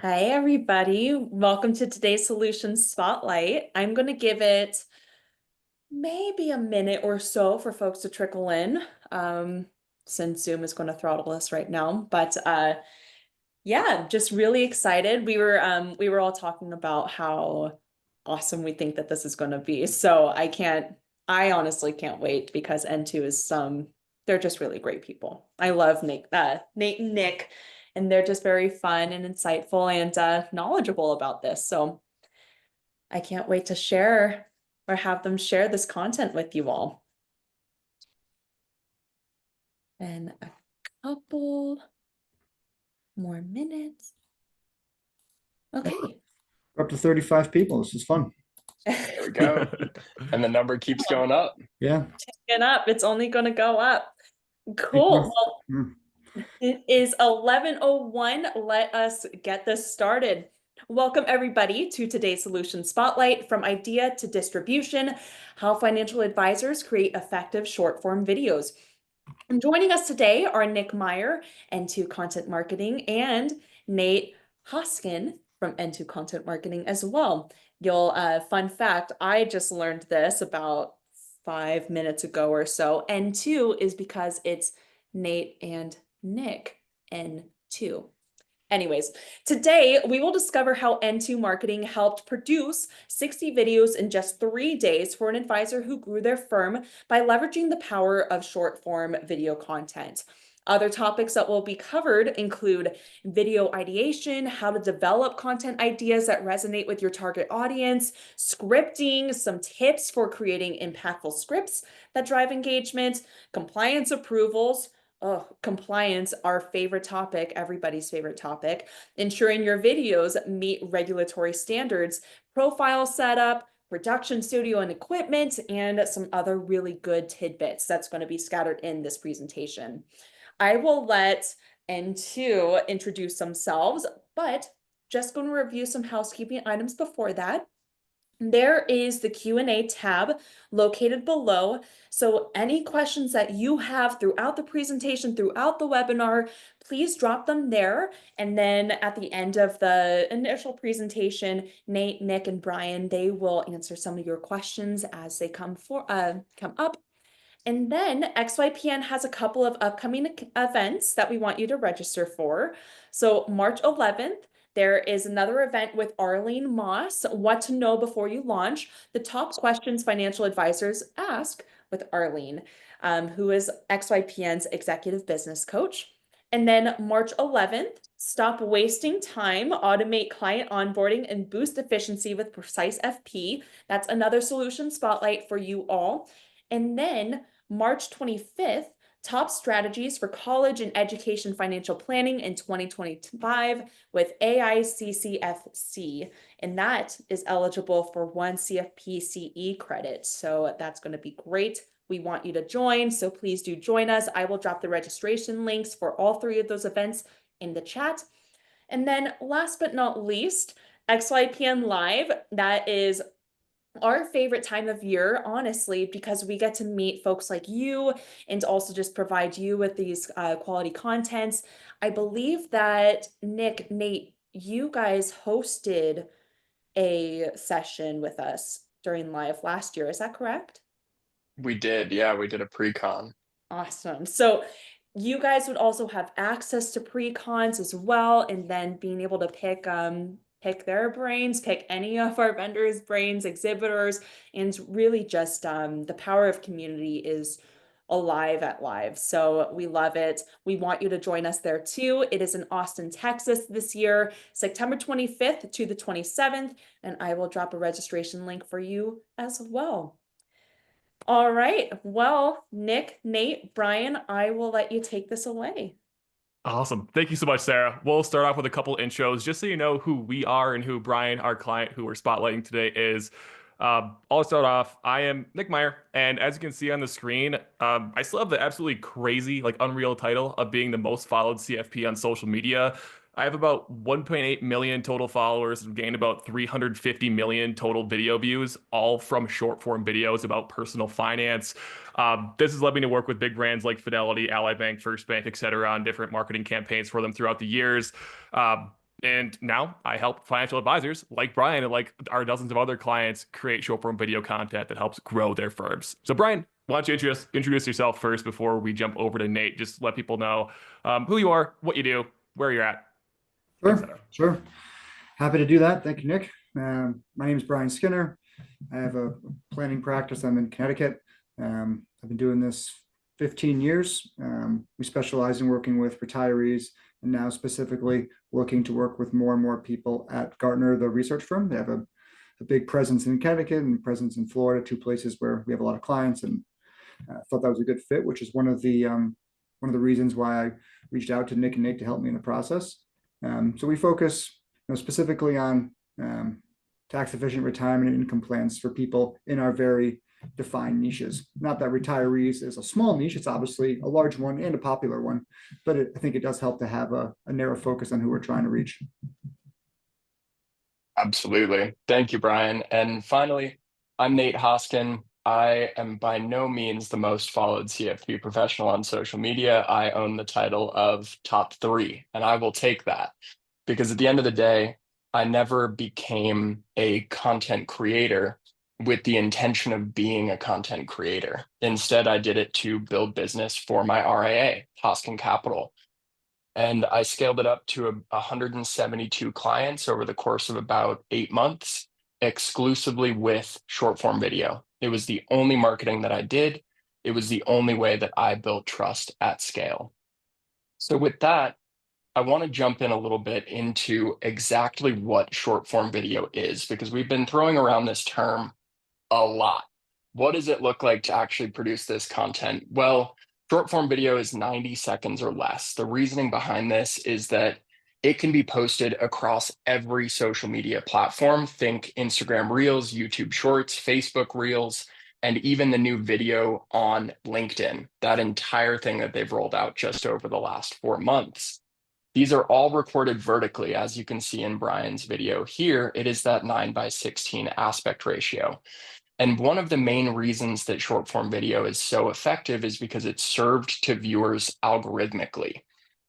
Hi, everybody. Welcome to today's Solution Spotlight. I'm going to give it maybe a minute or so for folks to trickle in, since Zoom is going to throttle us right now. But yeah, just really excited. We were all talking about how awesome we think that this is going to be. So I honestly can't wait because N2 is they're just really great people. I love Nate and Nick, and they're just very fun and insightful and knowledgeable about this. So I can't wait to share or have them share this content with you all. And a couple more minutes. Okay. We're up to 35 people. This is fun. There we go. And the number keeps going up. Yeah. Ticking up. It's only going to go up. People Cool. Well, it is 11:01. Let us get this started. Welcome, everybody, to today's Solution Spotlight, from idea to distribution, how financial advisors create effective short-form videos. And joining us today are Nick Meyer, N2 Content Marketing, and Nate Hoskin from N2 Content Marketing as well. Fun fact, I just learned this about 5 minutes ago or so. N2 is because it's Nate and Nick, N2. Anyways, today we will discover how N2 Marketing helped produce 60 videos in just 3 days for an advisor who grew their firm by leveraging the power of short form video content. Other topics that will be covered include video ideation, how to develop content ideas that resonate with your target audience, scripting, some tips for creating impactful scripts that drive engagement, compliance approvals. Oh, compliance, our favorite topic, everybody's favorite topic. Ensuring your videos meet regulatory standards, profile setup, production studio and equipment, and some other really good tidbits that's going to be scattered in this presentation. I will let N2 introduce themselves, but just going to review some housekeeping items before that. There is the Q&A tab located below. So any questions that you have throughout the presentation, throughout the webinar, please drop them there. And then at the end of the initial presentation, Nate, Nick, and Brian, they will answer some of your questions as they come up. And then XYPN has a couple of upcoming events that we want you to register for. So March 11th, there is another event with Arlene Moss, What to Know Before You Launch, the top questions financial advisors ask with Arlene, who is XYPN's executive business coach. And then March 11th, Stop Wasting Time, Automate Client Onboarding, and Boost Efficiency with Precise FP. That's another solution spotlight for you all. And then March 25th, Top Strategies for College and Education Financial Planning in 2025 with AICCFC. And that is eligible for 1 CFP CE credit. So that's going to be great. We want you to join, so please do join us. I will drop the registration links for all 3 of those events in the chat. And then last but not least, XYPN Live. That is our favorite time of year, honestly, because we get to meet folks like you and also just provide you with these quality contents. I believe that Nick, Nate, you guys hosted a session with us during live last year. Is that correct? We did. Yeah, we did a pre-con. Awesome. So you guys would also have access to pre-cons as well, and then being able to pick their brains, pick any of our vendors' brains, exhibitors, and really just the power of community is alive at live. So we love it. We want you to join us there too. It is in Austin, Texas this year, September 25th to the 27th, and I will drop a registration link for you as well. All right. Well, Nick, Nate, Brian, I will let you take this away. Awesome. Thank you so much, Sarah. We'll start off with a couple intros just so you know who we are and who Brian, our client who we're spotlighting today, is. I'll start off. I am Nick Meyer, and as you can see on the screen, I still have the absolutely crazy, like unreal title of being the most followed CFP on social media. I have about 1.8 million total followers and gained about 350 million total video views, all from short form videos about personal finance. This has led me to work with big brands like Fidelity, Ally Bank, First Bank, etc., on different marketing campaigns for them throughout the years. And now I help financial advisors like Brian and like our dozens of other clients create short form video content that helps grow their firms. So, Brian, why don't you introduce yourself first before we jump over to Nate? Just let people know who you are, what you do, where you're at, Sure, etc. sure. Happy to do that. Thank you, Nick. My name is Brian Skinner. I have a planning practice. I'm in Connecticut. I've been doing this 15 years. We specialize in working with retirees and now specifically looking to work with more and more people at Gartner, the research firm. They have a big presence in Connecticut and presence in Florida, two places where we have a lot of clients, and thought that was a good fit, which is one of the reasons why I reached out to Nick and Nate to help me in the process. So we focus specifically on tax efficient retirement and income plans for people in our very defined niches. Not that retirees is a small niche, it's obviously a large one and a popular one, but I think it does help to have a narrow focus on who we're trying to reach. Absolutely. Thank you, Brian. And finally, I'm Nate Hoskin. I am by no means the most followed CFP professional on social media. I own the title of top 3, and I will take that because at the end of the day, I never became a content creator with the intention of being a content creator. Instead, I did it to build business for my RIA, Hoskin Capital. And I scaled it up to 172 clients over the course of about 8 months, exclusively with short form video. It was the only marketing that I did. It was the only way that I built trust at scale. So with that, I want to jump in a little bit into exactly what short form video is, because we've been throwing around this term a lot. What does it look like to actually produce this content? Well, short form video is 90 seconds or less. The reasoning behind this is that it can be posted across every social media platform. Think Instagram Reels, YouTube Shorts, Facebook Reels, and even the new video on LinkedIn, that entire thing that they've rolled out just over the last 4 months. These are all recorded vertically, as you can see in Brian's video here. It is that 9:16 aspect ratio. And one of the main reasons that short form video is so effective is because it's served to viewers algorithmically.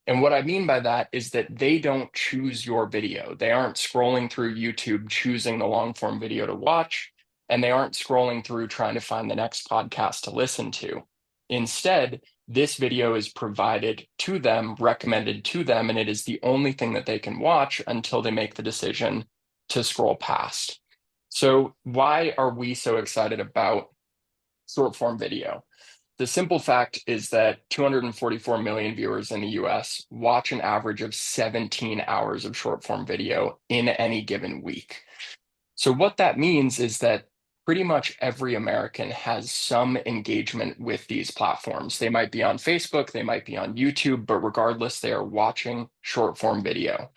And what I mean by that is that they don't choose your video. They aren't scrolling through YouTube choosing the long form video to watch, and they aren't scrolling through trying to find the next podcast to listen to. Instead, this video is provided to them, recommended to them, and it is the only thing that they can watch until they make the decision to scroll past. So why are we so excited about short form video? The simple fact is that 244 million viewers in the US watch an average of 17 hours of short form video in any given week. So what that means is that pretty much every American has some engagement with these platforms. They might be on Facebook, they might be on YouTube, but regardless, they are watching short form video.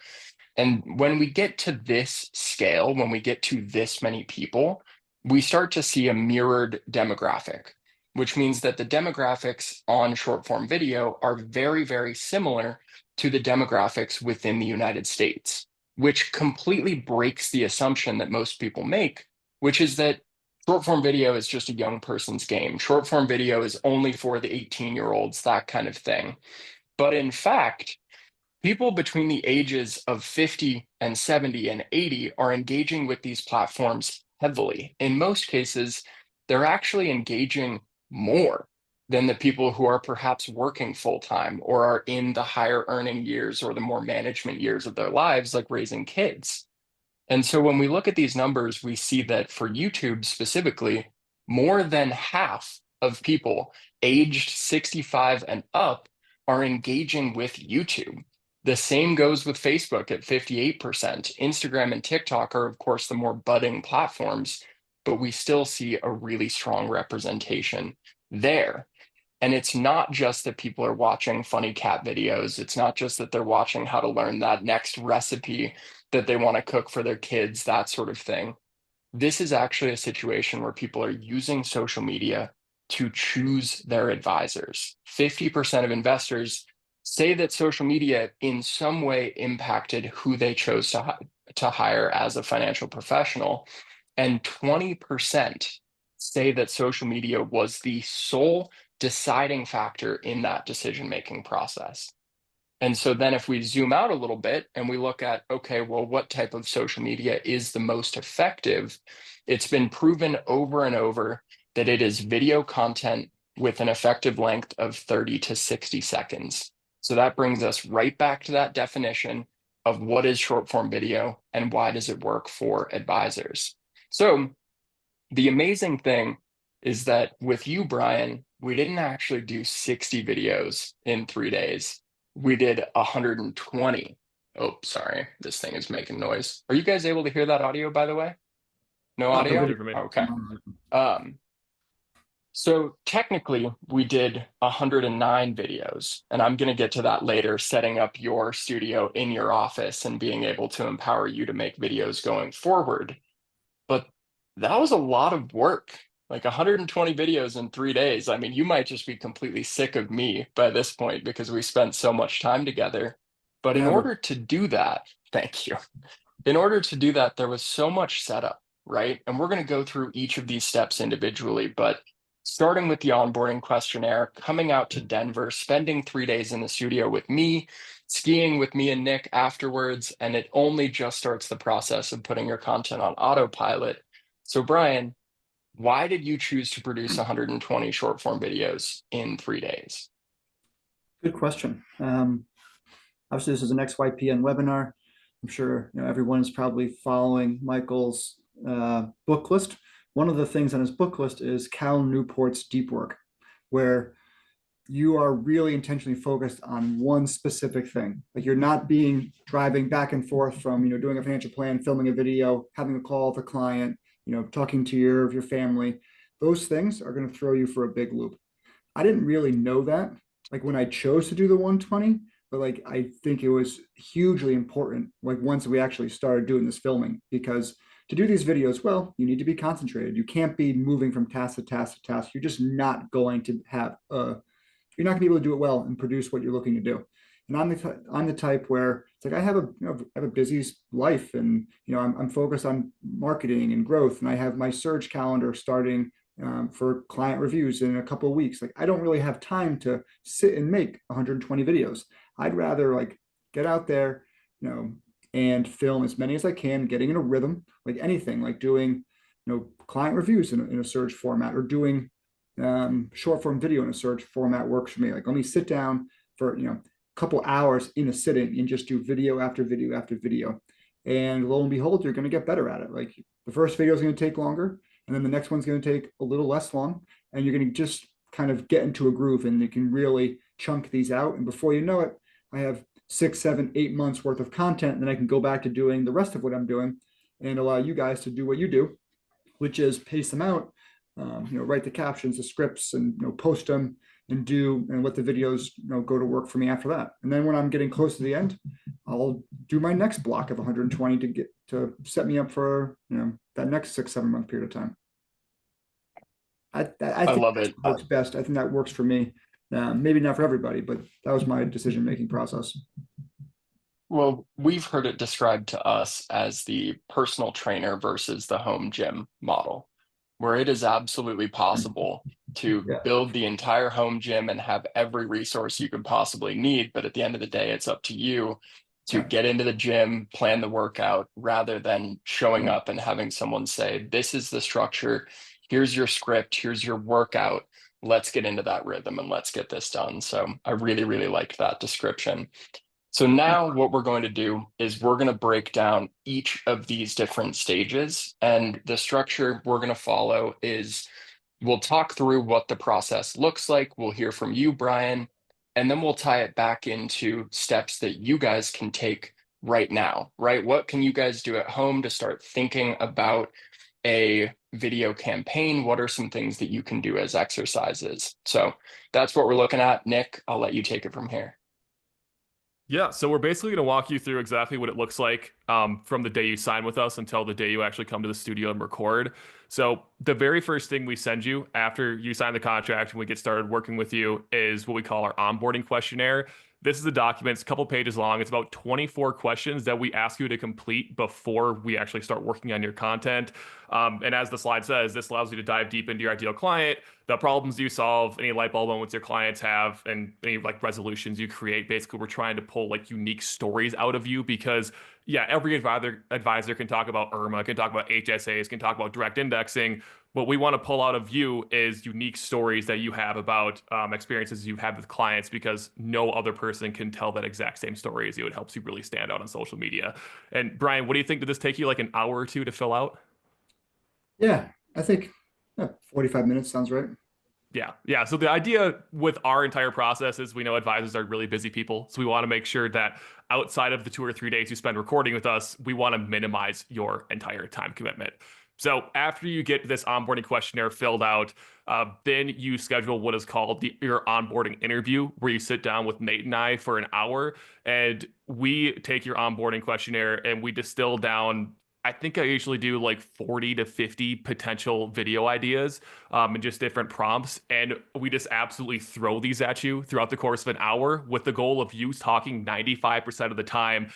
And when we get to this scale, when we get to this many people, we start to see a mirrored demographic, which means that the demographics on short form video are very, very similar to the demographics within the United States, which completely breaks the assumption that most people make, which is that short form video is just a young person's game. Short form video is only for the 18-year-olds, that kind of thing. But in fact, people between the ages of 50 and 70 and 80 are engaging with these platforms heavily. In most cases, they're actually engaging more than the people who are perhaps working full time or are in the higher earning years or the more management years of their lives, like raising kids. And so when we look at these numbers, we see that for YouTube specifically, more than half of people aged 65 and up are engaging with YouTube. The same goes with Facebook at 58%. Instagram and TikTok are, of course, the more budding platforms, but we still see a really strong representation there. And it's not just that people are watching funny cat videos. It's not just that they're watching how to learn that next recipe that they want to cook for their kids, that sort of thing. This is actually a situation where people are using social media to choose their advisors. 50% of investors say that social media in some way impacted who they chose to hire as a financial professional. And 20% say that social media was the sole deciding factor in that decision-making process. And so then if we zoom out a little bit and we look at, okay, well, what type of social media is the most effective? It's been proven over and over that it is video content with an effective length of 30 to 60 seconds. So that brings us right back to that definition of what is short form video and why does it work for advisors. So the amazing thing is that with you, Brian, we didn't actually do 60 videos in 3 days. We did 120. Oh, sorry, this thing is making noise. Are you guys able to hear that audio, by the way? No Not the audio? video. For me. Okay. So technically, we did 109 videos, and I'm going to get to that later, setting up your studio in your office and being able to empower you to make videos going forward. But that was a lot of work, like 120 videos in 3 days. I mean, you might just be completely sick of me by this point because we spent so much time together. But in Never. order to do that, thank you. In order to do that, there was so much setup, right? And we're going to go through each of these steps individually, but starting with the onboarding questionnaire, coming out to Denver, spending 3 days in the studio with me, skiing with me and Nick afterwards, and it only just starts the process of putting your content on autopilot. So, Brian, why did you choose to produce 120 short form videos in 3 days? Good question. Obviously, this is an XYPN webinar. I'm sure everyone's probably following Michael's book list. One of the things on his book list is Cal Newport's Deep Work, where you are really intentionally focused on one specific thing. Like you're not driving back and forth from doing a financial plan, filming a video, having a call with a client, talking to your family. Those things are going to throw you for a big loop. I didn't really know that like when I chose to do the 120, but like I think it was hugely important like once we actually started doing this filming, because to do these videos well, you need to be concentrated. You can't be moving from task to task to task. You're just not going to have you're not gonna be able to do it well and produce what you're looking to do. And I'm the type where it's like I have a busy life, and I'm focused on marketing and growth, and I have my surge calendar starting for client reviews in a couple of weeks. Like I don't really have time to sit and make 120 videos. I'd rather like get out there, and film as many as I can, getting in a rhythm, like anything, like doing, client reviews in a surge format, or doing short form video in a surge format works for me. Like let me sit down for a couple hours in a sitting and just do video after video after video, and lo and behold, you're going to get better at it. Like the first video is going to take longer, and then the next one's going to take a little less long, and you're going to just kind of get into a groove, and you can really chunk these out, and before you know it, I have 6, 7, 8 months worth of content, and then I can go back to doing the rest of what I'm doing and allow you guys to do what you do, which is pace them out, write the captions, the scripts, and post them and let the videos go to work for me after that. And then when I'm getting close to the end, I'll do my next block of 120 to set me up for that next 6, 7 month period of time. I I think love that it. works best. I think that works for me. Maybe not for everybody, but that was my decision making process. Well, we've heard it described to us as the personal trainer versus the home gym model, where it is absolutely possible to Yeah. build the entire home gym and have every resource you could possibly need. But at the end of the day, it's up to you to Yeah. get into the gym, plan the workout, rather than showing up and having someone say, this is the structure, here's your script, here's your workout. Let's get into that rhythm and let's get this done. So I really, really liked that description. So now what we're going to do is we're going to break down each of these different stages, and the structure we're going to follow is we'll talk through what the process looks like. We'll hear from you, Brian, and then we'll tie it back into steps that you guys can take right now, right? What can you guys do at home to start thinking about a video campaign? What are some things that you can do as exercises? So that's what we're looking at. Nick, I'll let you take it from here. Yeah, so we're basically going to walk you through exactly what it looks like from the day you sign with us until the day you actually come to the studio and record. So the very first thing we send you after you sign the contract and we get started working with you is what we call our onboarding questionnaire. This is a document, it's a couple pages long. It's about 24 questions that we ask you to complete before we actually start working on your content. And as the slide says, this allows you to dive deep into your ideal client, the problems you solve, any light bulb moments your clients have, and any like resolutions you create. Basically, we're trying to pull like unique stories out of you because yeah, every advisor can talk about IRMA, can talk about HSAs, can talk about direct indexing. What we want to pull out of you is unique stories that you have about experiences you've had with clients, because no other person can tell that exact same story as you. It helps you really stand out on social media. And Brian, what do you think? Did this take you like an hour or two to fill out? Yeah, I think 45 minutes sounds right. Yeah. Yeah. So the idea with our entire process is we know advisors are really busy people. So we want to make sure that outside of the 2 or 3 days you spend recording with us, we want to minimize your entire time commitment. So after you get this onboarding questionnaire filled out, then you schedule what is called your onboarding interview, where you sit down with Nate and I for an hour, and we take your onboarding questionnaire and we distill down. I think I usually do like 40 to 50 potential video ideas and just different prompts. And we just absolutely throw these at you throughout the course of an hour with the goal of you talking 95% of the time.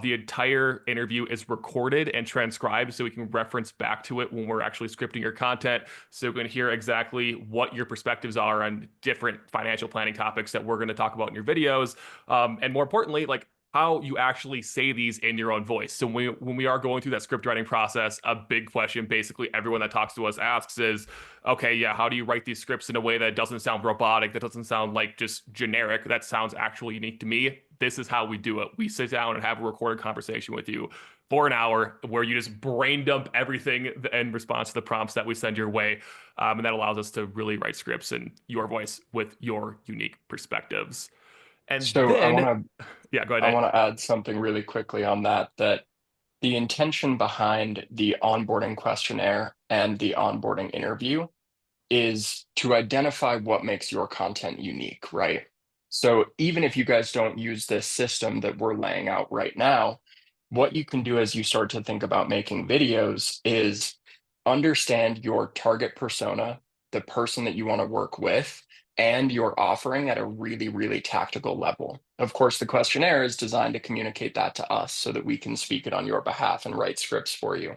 The entire interview is recorded and transcribed so we can reference back to it when we're actually scripting your content. So we can hear exactly what your perspectives are on different financial planning topics that we're going to talk about in your videos. And more importantly, like how you actually say these in your own voice. So when we are going through that script writing process, a big question basically everyone that talks to us asks is, okay, yeah, how do you write these scripts in a way that doesn't sound robotic, that doesn't sound like just generic, that sounds actually unique to me? This is how we do it. We sit down and have a recorded conversation with you for an hour where you just brain dump everything in response to the prompts that we send your way. And that allows us to really write scripts in your voice with your unique perspectives. And So then, yeah, go ahead, I Nate. want to add something really quickly on that, that the intention behind the onboarding questionnaire and the onboarding interview is to identify what makes your content unique, right? So even if you guys don't use this system that we're laying out right now, what you can do as you start to think about making videos is understand your target persona, the person that you want to work with, and your offering at a really, really tactical level. Of course, the questionnaire is designed to communicate that to us so that we can speak it on your behalf and write scripts for you.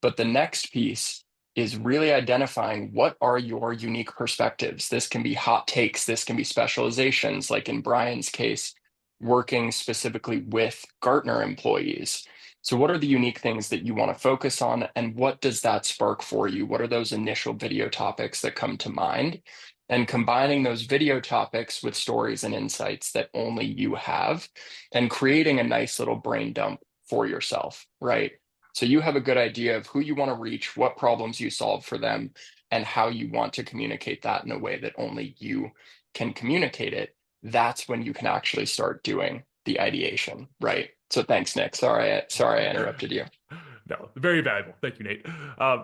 But the next piece is really identifying what are your unique perspectives. This can be hot takes, this can be specializations, like in Brian's case, working specifically with Gartner employees. So what are the unique things that you want to focus on, and what does that spark for you? What are those initial video topics that come to mind? And combining those video topics with stories and insights that only you have, and creating a nice little brain dump for yourself, right? So you have a good idea of who you want to reach, what problems you solve for them, and how you want to communicate that in a way that only you can communicate it. That's when you can actually start doing the ideation, right? So thanks, Nick. Sorry, I interrupted you. No, very valuable. Thank you, Nate.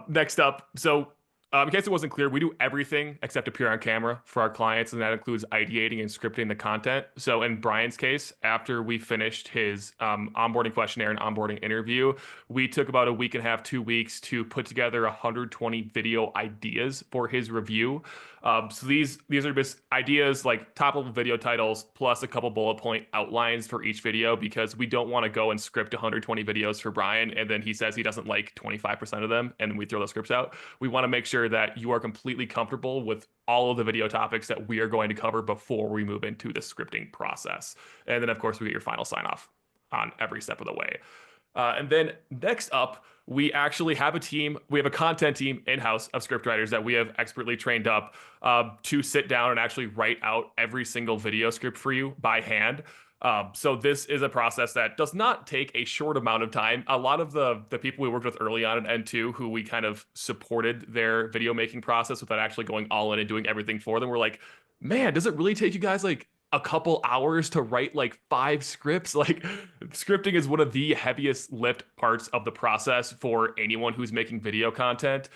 Next up, so in case it wasn't clear, we do everything except appear on camera for our clients, and that includes ideating and scripting the content. So in Brian's case, after we finished his onboarding questionnaire and onboarding interview, we took about a week and a half, 2 weeks to put together 120 video ideas for his review. So these are just ideas like top level video titles plus a couple bullet point outlines for each video, because we don't want to go and script 120 videos for Brian and then he says he doesn't like 25% of them and we throw those scripts out. We want to make sure that you are completely comfortable with all of the video topics that we are going to cover before we move into the scripting process. And then of course we get your final sign off on every step of the way. And then next up, we actually have a team. We have a content team in-house of scriptwriters that we have expertly trained up to sit down and actually write out every single video script for you by hand. So this is a process that does not take a short amount of time. A lot of the people we worked with early on at N2, who we kind of supported their video making process without actually going all in and doing everything for them, were like, man, does it really take you guys like a couple hours to write like 5 scripts? Like scripting is one of the heaviest lift parts of the process for anyone who's making video content.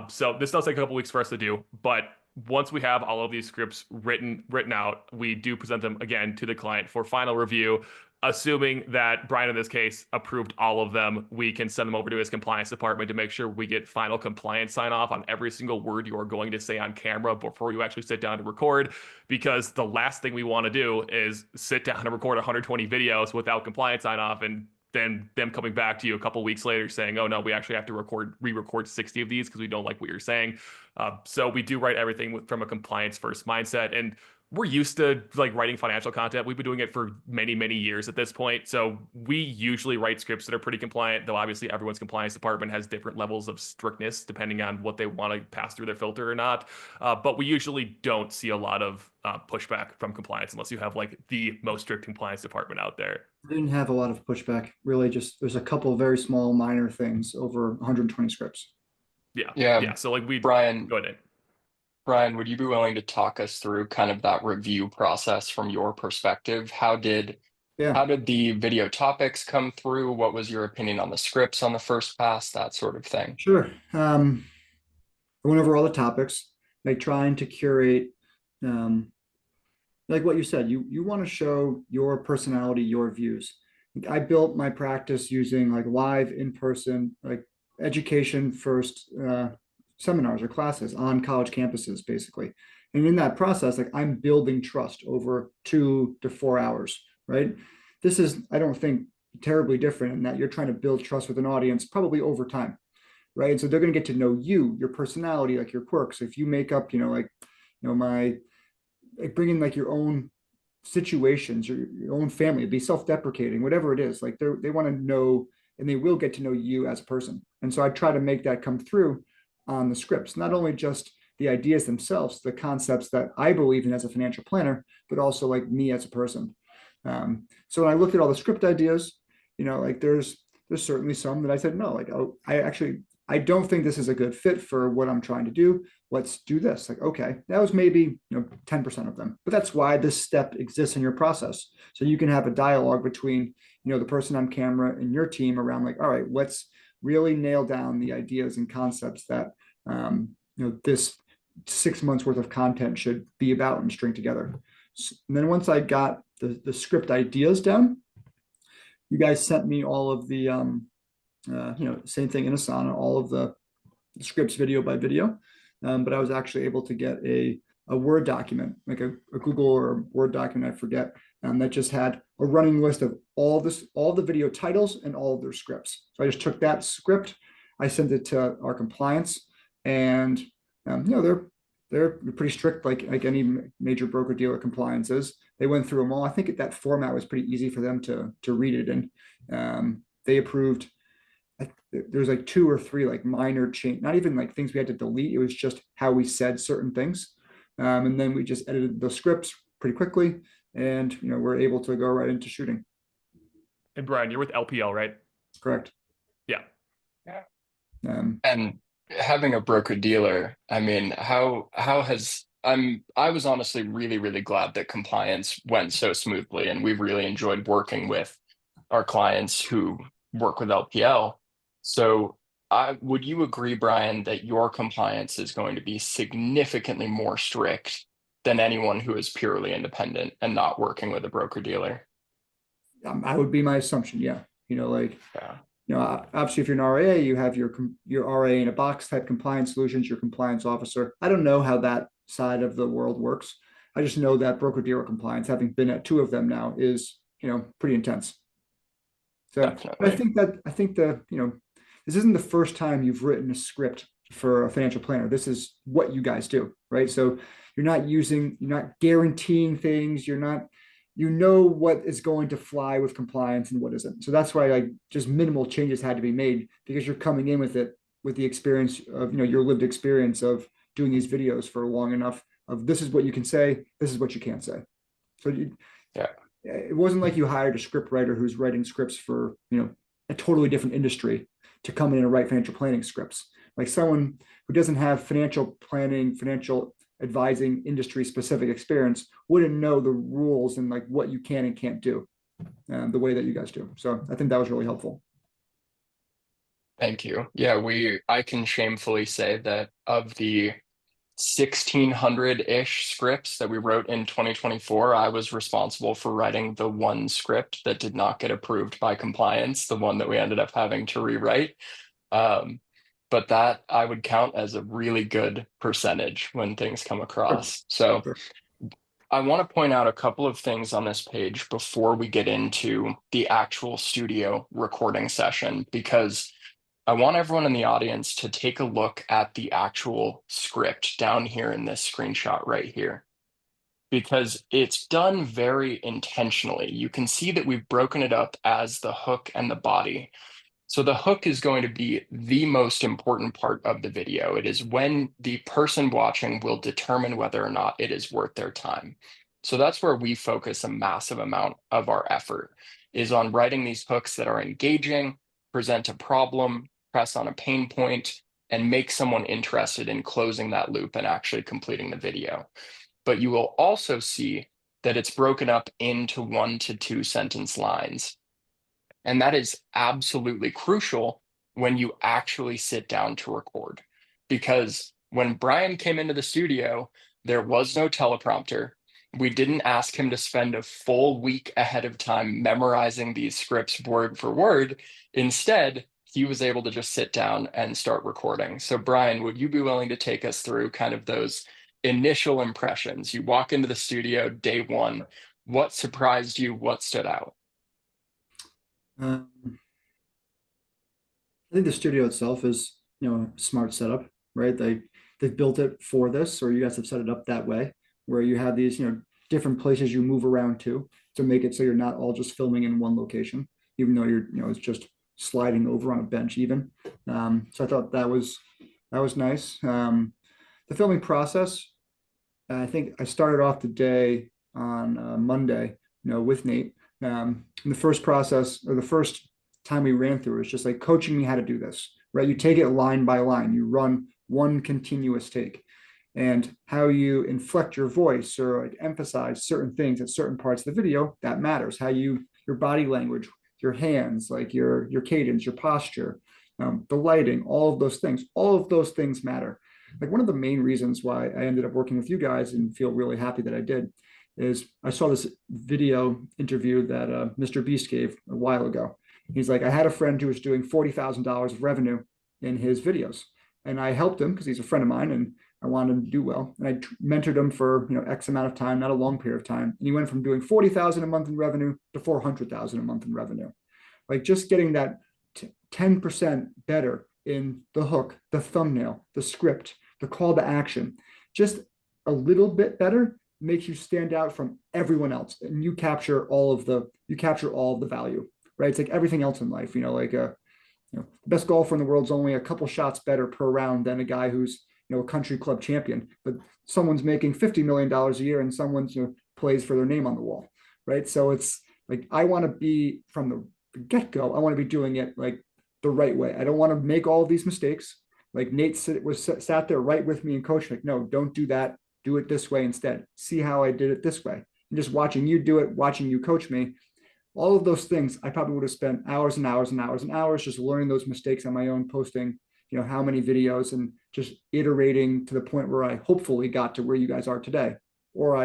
So this does take a couple weeks for us to do, but once we have all of these scripts written out, we do present them again to the client for final review. assuming that Brian, in this case, approved all of them, we can send them over to his compliance department to make sure we get final compliance sign off on every single word you are going to say on camera before you actually sit down to record. Because the last thing we want to do is sit down and record 120 videos without compliance sign off and then them coming back to you a couple weeks later saying, oh no, we actually have to re-record 60 of these because we don't like what you're saying. So we do write everything from a compliance first mindset. And we're used to like writing financial content. We've been doing it for many, many years at this point. So we usually write scripts that are pretty compliant, though obviously everyone's compliance department has different levels of strictness depending on what they want to pass through their filter or not. But we usually don't see a lot of pushback from compliance unless you have like the most strict compliance department out there. I didn't have a lot of pushback, really. Just there's a couple of very small, minor things over 120 scripts. Yeah. So like Brian, go ahead. Brian, would you be willing to talk us through kind of that review process from your perspective? How did the video topics come through? What was your opinion on the scripts on the first pass? That sort of thing. Sure. I went over all the topics, like trying to curate, like what you said, you want to show your personality, your views. I built my practice using like live in-person, like education first seminars or classes on college campuses, basically. And in that process, like I'm building trust over 2 to 4 hours, right? This is, I don't think, terribly different in that you're trying to build trust with an audience probably over time, right? And so they're going to get to know you, your personality, like your quirks. If you make up, my, like bring in like your own situations, your own family, be self-deprecating, whatever it is, like they want to know, and they will get to know you as a person. And so I try to make that come through on the scripts, not only just the ideas themselves, the concepts that I believe in as a financial planner, but also like me as a person. So when I looked at all the script ideas, like there's certainly some that I said, no, like, oh, I don't think this is a good fit for what I'm trying to do. Let's do this. Like, okay, that was maybe 10% of them, but that's why this step exists in your process. So you can have a dialogue between, the person on camera and your team around like, all right, let's really nail down the ideas and concepts that this 6 months worth of content should be about and string together. And then once I got the script ideas down, you guys sent me all of the same thing in Asana, all of the scripts video by video, but I was actually able to get a Word document, like a Google or Word document, I forget, that just had a running list of all the video titles and all of their scripts. So I just took that script, I sent it to our compliance, and they're pretty strict, like any major broker dealer compliance is. They went through them all. I think that format was pretty easy for them to read it, and they approved. There's like 2 or 3 like minor change, not even like things we had to delete. It was just how we said certain things, and then we just edited the scripts pretty quickly, and we're able to go right into shooting. And Brian, you're with LPL, right? Correct. Yeah. And having a broker dealer, I mean, I was honestly really, really glad that compliance went so smoothly, and we've really enjoyed working with our clients who work with LPL. So would you agree, Brian, that your compliance is going to be significantly more strict than anyone who is purely independent and not working with a broker dealer? I would be my assumption. Yeah. Obviously if you're an RA, you have your RA in a box type compliance solutions, your compliance officer. I don't know how that side of the world works. I just know that broker dealer compliance, having been at 2 of them now, is, pretty intense. So I think this isn't the first time you've written a script for a financial planner. This is what you guys do, right? So you're not guaranteeing things. You're not, what is going to fly with compliance and what isn't. So that's why just minimal changes had to be made, because you're coming in with the experience of, your lived experience of doing these videos for long enough of this is what you can say, this is what you can't say. So it wasn't like you hired a script writer who's writing scripts for, a totally different industry to come in and write financial planning scripts. Like someone who doesn't have financial planning, financial advising industry specific experience wouldn't know the rules and like what you can and can't do the way that you guys do. So I think that was really helpful. Thank you. Yeah, I can shamefully say that of the 1,600-ish scripts that we wrote in 2024. I was responsible for writing the one script that did not get approved by compliance, the one that we ended up having to rewrite. But that I would count as a really good percentage when things come across. So Sure. I want to point out a couple of things on this page before we get into the actual studio recording session, because I want everyone in the audience to take a look at the actual script down here in this screenshot right here, because it's done very intentionally. You can see that we've broken it up as the hook and the body. So the hook is going to be the most important part of the video. It is when the person watching will determine whether or not it is worth their time. So that's where we focus a massive amount of our effort, is on writing these hooks that are engaging, present a problem, press on a pain point, and make someone interested in closing that loop and actually completing the video. But you will also see that it's broken up into 1 to 2 sentence lines. And that is absolutely crucial when you actually sit down to record. Because when Brian came into the studio, there was no teleprompter. We didn't ask him to spend a full week ahead of time memorizing these scripts word for word. Instead, he was able to just sit down and start recording. So Brian, would you be willing to take us through kind of those initial impressions? You walk into the studio day one. What surprised you? What stood out? I think the studio itself is, a smart setup, right? They've built it for this, or you guys have set it up that way, where you have these, different places you move around to make it so you're not all just filming in one location, even though it's just sliding over on a bench even. So I thought that was nice. The filming process, I think I started off the day on Monday, with Nate. And the first process, or the first time we ran through, is just like coaching me how to do this, right? You take it line by line, you run one continuous take, and how you inflect your voice or like emphasize certain things at certain parts of the video, that matters. How your body language, your hands, like your cadence, your posture, the lighting, all of those things matter. Like one of the main reasons why I ended up working with you guys and feel really happy that I did is I saw this video interview that Mr. Beast gave a while ago. He's like, I had a friend who was doing $40,000 of revenue in his videos, and I helped him because he's a friend of mine and I wanted him to do well. And I mentored him for X amount of time, not a long period of time, and he went from doing 40,000 a month in revenue to 400,000 a month in revenue. Like just getting that 10% better in the hook, the thumbnail, the script, the call to action, just a little bit better makes you stand out from everyone else, and you capture all of the value, right? It's like everything else in life, the best golfer in the world's only a couple shots better per round than a guy who's a country club champion, but someone's making $50 million a year and someone's plays for their name on the wall, right? So it's like I want to be from the get-go, I want to be doing it like the right way. I don't want to make all of these mistakes. Like Nate sat there right with me and coached, like, no, don't do that. Do it this way instead. See how I did it this way. And just watching you do it, watching you coach me, all of those things, I probably would have spent hours and hours and hours and hours just learning those mistakes on my own, posting, how many videos, and just iterating to the point where I hopefully got to where you guys are today. Or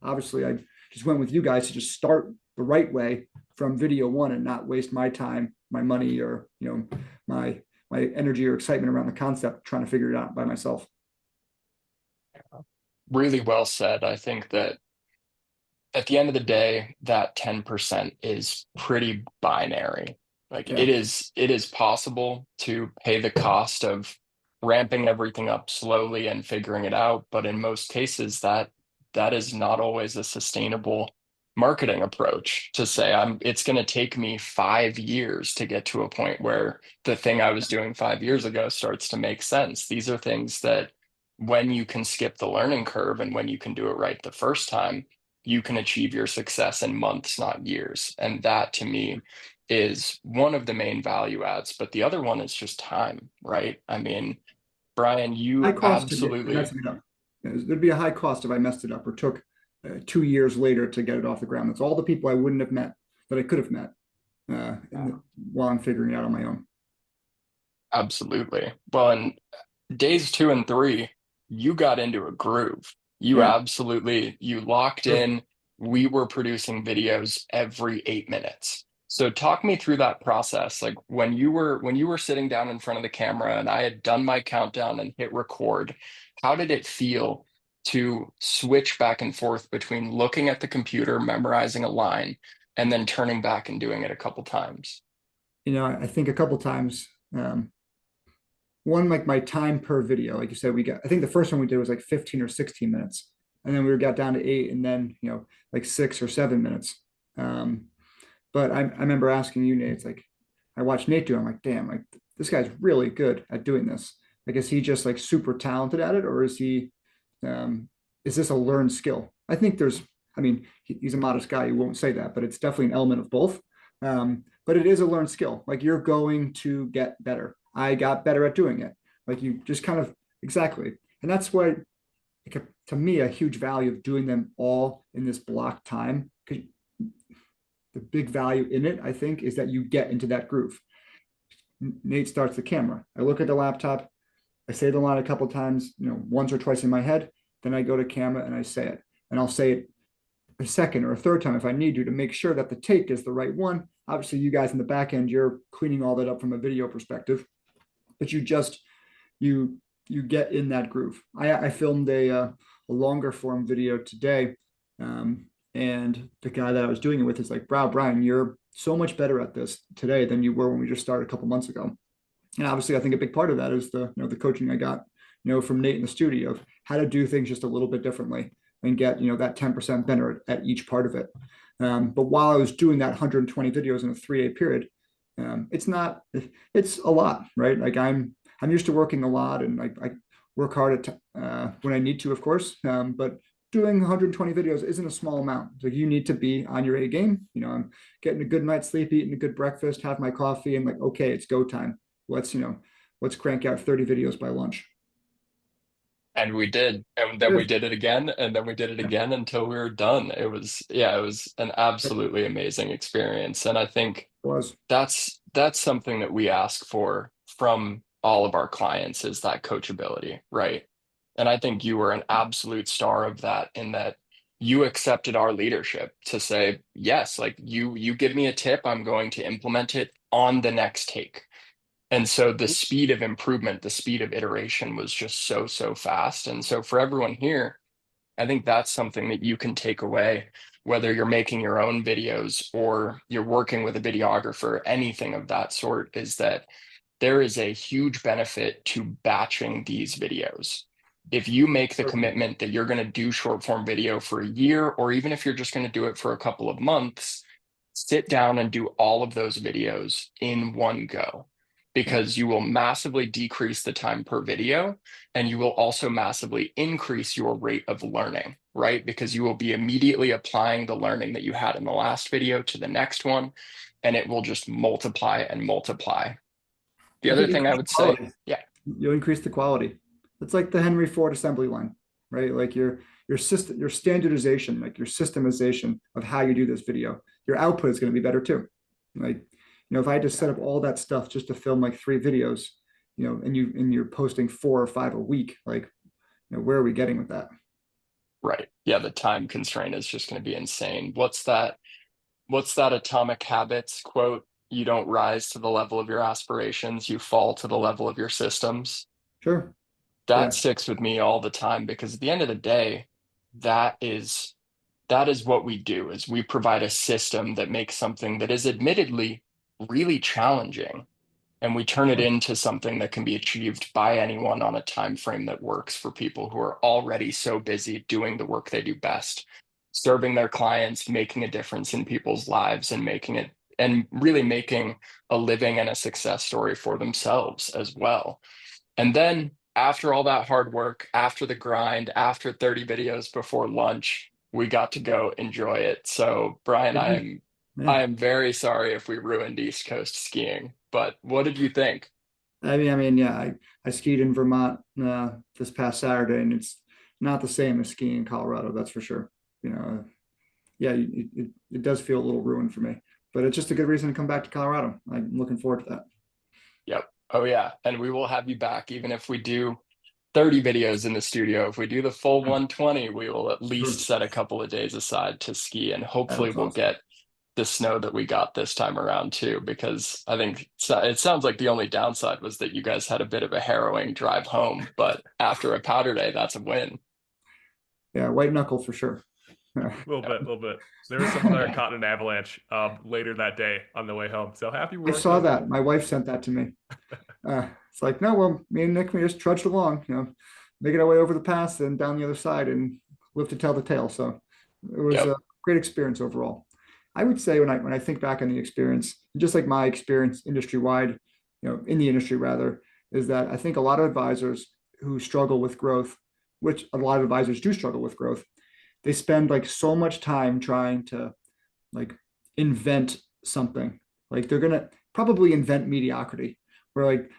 obviously I just went with you guys to just start the right way from video one and not waste my time, my money, or, my energy or excitement around the concept, trying to figure it out by myself. Really well said. I think that at the end of the day, that 10% is pretty binary. Like Yeah. it is possible to pay the cost of ramping everything up slowly and figuring it out, but in most cases that is not always a sustainable marketing approach, to say it's going to take me 5 years to get to a point where the thing I was doing 5 years ago starts to make sense. These are things that when you can skip the learning curve and when you can do it right the first time, you can achieve your success in months, not years. And that to me is one of the main value adds. But the other one is just time, right? I mean, Brian, High you cost to get absolutely, messing it up. There'd be a high cost if I messed it up or took 2 years later to get it off the ground. That's all the people I wouldn't have met that I could have met while I'm figuring it out on my own. absolutely. Well, in days 2 and 3, you got into a groove. You Yeah. absolutely, you locked Sure. in. We were producing videos every 8 minutes. So talk me through that process. Like when you were sitting down in front of the camera and I had done my countdown and hit record, how did it feel to switch back and forth between looking at the computer, memorizing a line, and then turning back and doing it a couple times? I think a couple times. One, like my time per video, like you said, I think the first one we did was like 15 or 16 minutes. And then we got down to 8 and then, like 6 or 7 minutes. Um, but I remember asking you, Nate, it's like, I watched Nate do it. I'm like, damn, like this guy's really good at doing this. Like, is he just like super talented at it? Or is this a learned skill? I think he's a modest guy. He won't say that, but it's definitely an element of both. But it is a learned skill. Like you're going to get better. I got better at doing it. Like you just kind of exactly. And that's what, like, to me, a huge value of doing them all in this block time. Because the big value in it, I think, is that you get into that groove. Nate starts the camera. I look at the laptop. I say the line a couple times, once or twice in my head. Then I go to camera and I say it. And I'll say it a second or a third time if I need to make sure that the take is the right one. Obviously, you guys in the back end, you're cleaning all that up from a video perspective, but you get in that groove. I filmed a longer form video today, and the guy that I was doing it with is like, "Wow, Brian, you're so much better at this today than you were when we just started a couple months ago." And obviously, I think a big part of that is the coaching I got from Nate in the studio of how to do things just a little bit differently and get that 10% better at each part of it. But while I was doing that 120 videos in a 3-day period, it's a lot, right? Like I'm used to working a lot and I work hard at when I need to, of course. But doing 120 videos isn't a small amount. Like you need to be on your A game. I'm getting a good night's sleep, eating a good breakfast, have my coffee, and like, okay, it's go time. Let's crank out 30 videos by lunch. And we did, and then we did it again, and then we did it again until we were done. It was an It absolutely amazing experience. And I think was. that's something that we ask for from all of our clients is that coachability, right? And I think you were an absolute star of that in that you accepted our leadership to say, yes, like you give me a tip, I'm going to implement it on the next take. And so the speed of improvement, the speed of iteration was just so, so fast. And so for everyone here, I think that's something that you can take away, whether you're making your own videos or you're working with a videographer, anything of that sort, is that there is a huge benefit to batching these videos. If you make the commitment that you're going to do short form video for a year, or even if you're just going to do it for a couple of months, sit down and do all of those videos in one go, because you will massively decrease the time per video and you will also massively increase your rate of learning, right? Because you will be immediately applying the learning that you had in the last video to the next one, and it will just multiply and multiply. The I other think thing I increase would the say, quality. yeah, You'll increase the quality. It's like the Henry Ford assembly line, right? Like your system, your standardization, like your systemization of how you do this video, your output is going to be better too. Like, if I just set up all that stuff just to film like 3 videos, and you're posting 4 or 5 a week, like, where are we getting with that? right. Yeah, the time constraint is just going to be insane. What's that Atomic Habits quote? You don't rise to the level of your aspirations, you fall to the level of your systems. Sure. That Yeah. sticks with me all the time because at the end of the day, that is that is what we do is we provide a system that makes something that is admittedly really challenging, and we turn it into something that can be achieved by anyone on a time frame that works for people who are already so busy doing the work they do best, serving their clients, making a difference in people's lives, and making it and really making a living and a success story for themselves as well. And then after all that hard work, after the grind, after 30 videos before lunch, we got to go enjoy it. So, Brian, I Yeah. am very sorry if we ruined East Coast skiing, but what did you think? Yeah, I skied in Vermont this past Saturday, and it's not the same as skiing in Colorado, that's for sure. Yeah, it does feel a little ruined for me, but it's just a good reason to come back to Colorado. I'm looking forward to that. Yep. Oh yeah. And we will have you back even if we do 30 videos in the studio. If we do the full 120, we will at least set a couple of days aside to ski, and hopefully That's we'll awesome. get the snow that we got this time around too, because I think it sounds like the only downside was that you guys had a bit of a harrowing drive home, but after a powder day, that's a win. Yeah, white knuckle for sure. A little bit. There was someone that got caught in an avalanche later that day on the way home. So happy we I weren't saw those that. people. My wife sent that to me. It's like, no, well, me and Nick, we just trudged along, making our way over the pass and down the other side and lived to tell the tale. So it was a Yep. great experience overall. I would say when I think back on the experience, just like my experience industry wide, in the industry rather, is that I think a lot of advisors who struggle with growth, which a lot of advisors do struggle with growth, they spend like so much time trying to like invent something. Like they're gonna probably invent mediocrity, where like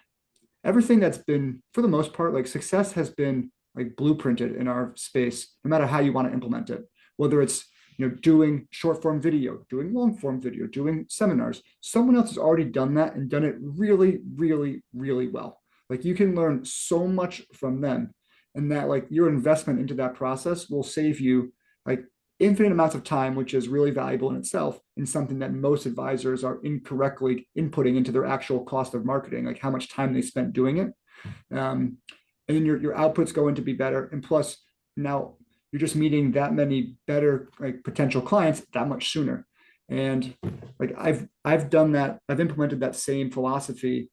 everything that's been, for the most part, like success has been like blueprinted in our space, no matter how you want to implement it. Whether it's doing short form video, doing long form video, doing seminars, someone else has already done that and done it really, really, really well. Like you can learn so much from them, and that like your investment into that process will save you like infinite amounts of time, which is really valuable in itself, in something that most advisors are incorrectly inputting into their actual cost of marketing, like how much time they spent doing it. And then your outputs going to be better. And plus, now you're just meeting that many better like potential clients that much sooner. And like I've done that, I've implemented that same philosophy,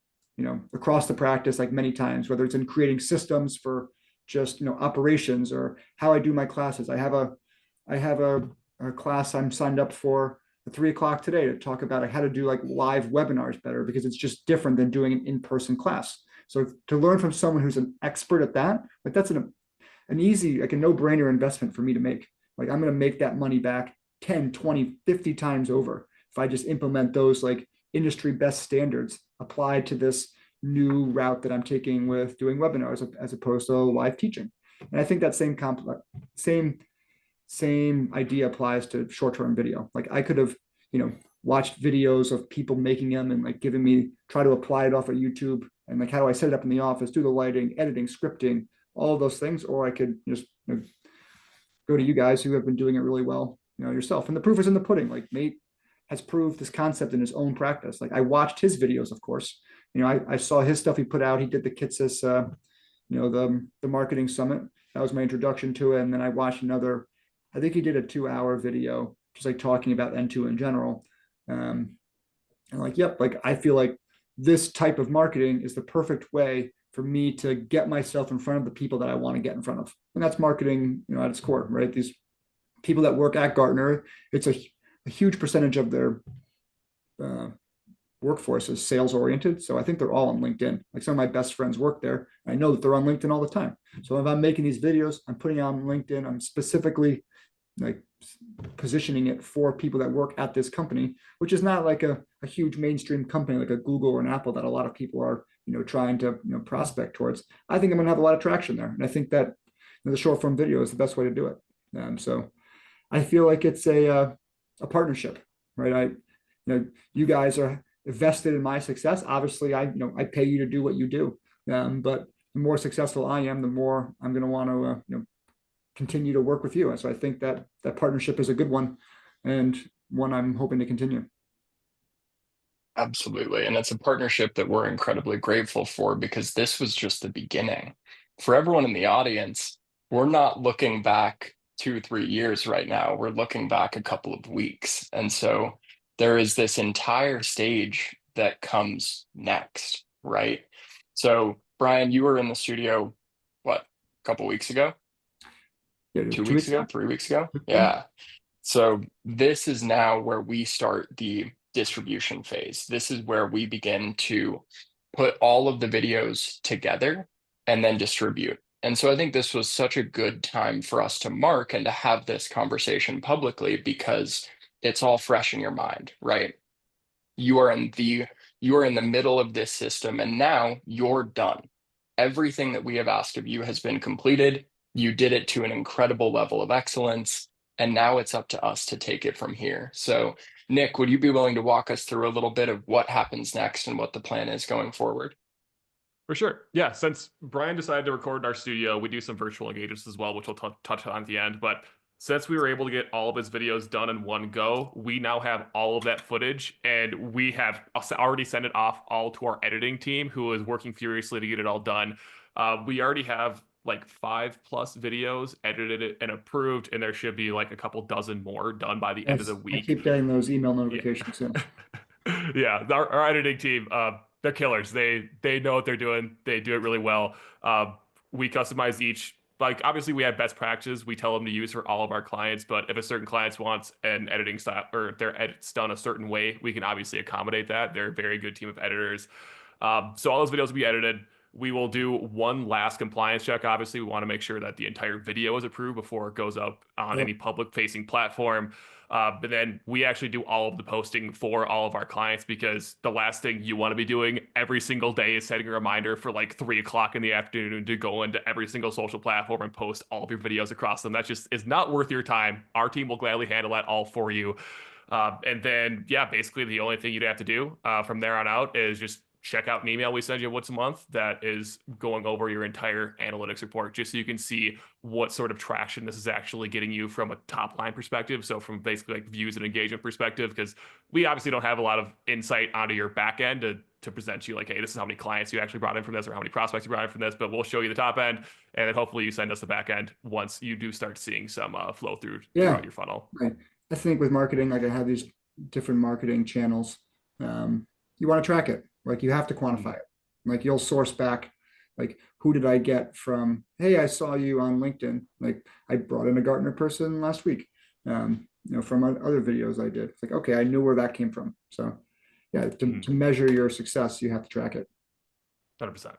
across the practice like many times, whether it's in creating systems for just operations or how I do my classes. I have a class I'm signed up for at 3 o'clock today to talk about how to do like live webinars better, because it's just different than doing an in-person class. So to learn from someone who's an expert at that, like that's an easy, like a no-brainer investment for me to make. Like I'm going to make that money back 10, 20, 50 times over if I just implement those like industry best standards applied to this new route that I'm taking with doing webinars as opposed to live teaching. And I think that same idea applies to short-term video. Like I could have, watched videos of people making them and like giving me, try to apply it off of YouTube, and like how do I set it up in the office, do the lighting, editing, scripting, all of those things. Or I could just go to you guys who have been doing it really well, yourself. And the proof is in the pudding. Like Nate has proved this concept in his own practice. Like I watched his videos, of course. I saw his stuff he put out. He did the Kitsis, the marketing summit. That was my introduction to it. And then I watched another, I think he did a 2-hour video, just like talking about N2 in general. And like, yep, like I feel like this type of marketing is the perfect way for me to get myself in front of the people that I want to get in front of. And that's marketing, at its core, right? These people that work at Gartner, it's a huge percentage of their uh, workforce is sales oriented. So I think they're all on LinkedIn. Like some of my best friends work there. I know that they're on LinkedIn all the time. So if I'm making these videos, I'm putting it on LinkedIn. I'm specifically like positioning it for people that work at this company, which is not like a huge mainstream company like a Google or an Apple that a lot of people are, trying to, prospect towards. I think I'm going to have a lot of traction there. And I think that the short form video is the best way to do it. So I feel like it's a partnership, right? You guys are vested in my success. Obviously, I pay you to do what you do. But the more successful I am, the more I'm going to want to, continue to work with you. And so I think that partnership is a good one, and one I'm hoping to continue. Absolutely. And it's a partnership that we're incredibly grateful for, because this was just the beginning. For everyone in the audience, we're not looking back 2, 3 years right now. We're looking back a couple of weeks. And so there is this entire stage that comes next, right? So, Brian, you were in the studio, what, a couple weeks ago? Yeah, 2 weeks ago? 3 weeks ago? Yeah. So this is now where we start the distribution phase. This is where we begin to put all of the videos together and then distribute. And so I think this was such a good time for us to mark and to have this conversation publicly, because it's all fresh in your mind, right? You are in the middle of this system, and now you're done. Everything that we have asked of you has been completed. You did it to an incredible level of excellence, and now it's up to us to take it from here. So, Nick, would you be willing to walk us through a little bit of what happens next and what the plan is going forward? For sure. Yeah. Since Brian decided to record in our studio, we do some virtual engagements as well, which we'll touch on at the end. But since we were able to get all of his videos done in one go, we now have all of that footage and we have already sent it off all to our editing team who is working furiously to get it all done. We already have like 5+ videos edited and approved, and there should be like a couple dozen more done by the end of Yes, the I week. keep getting those email Yeah. notifications. Yeah. Yeah, our editing team, they're killers. They know what they're doing. They do it really well. We customize each. Like obviously, we have best practices we tell them to use for all of our clients. But if a certain client wants an editing style or their edits done a certain way, we can obviously accommodate that. They're a very good team of editors. So all those videos will be edited. We will do one last compliance check. Obviously, we want to make sure that the entire video is approved before it goes up on Yep. any public-facing platform. But then we actually do all of the posting for all of our clients because the last thing you want to be doing every single day is setting a reminder for like 3 o'clock in the afternoon to go into every single social platform and post all of your videos across them. That just is not worth your time. Our team will gladly handle that all for you. And then, yeah, basically the only thing you'd have to do from there on out is just check out an email we send you once a month that is going over your entire analytics report, just so you can see what sort of traction this is actually getting you from a top line perspective. So from basically like views and engagement perspective, because we obviously don't have a lot of insight onto your back end to present you like, hey, this is how many clients you actually brought in from this or how many prospects you brought in from this, but we'll show you the top end. And then hopefully you send us the back end once you do start seeing some flow throughout your funnel. Right. I think with marketing, like I have these different marketing channels. You want to track it. Like you have to quantify it. Like you'll source back, like who did I get from, hey, I saw you on LinkedIn. Like I brought in a Gartner person last week, from other videos I did. It's like, okay, I knew where that came from. So yeah, to measure your success, you have to track it. 100%.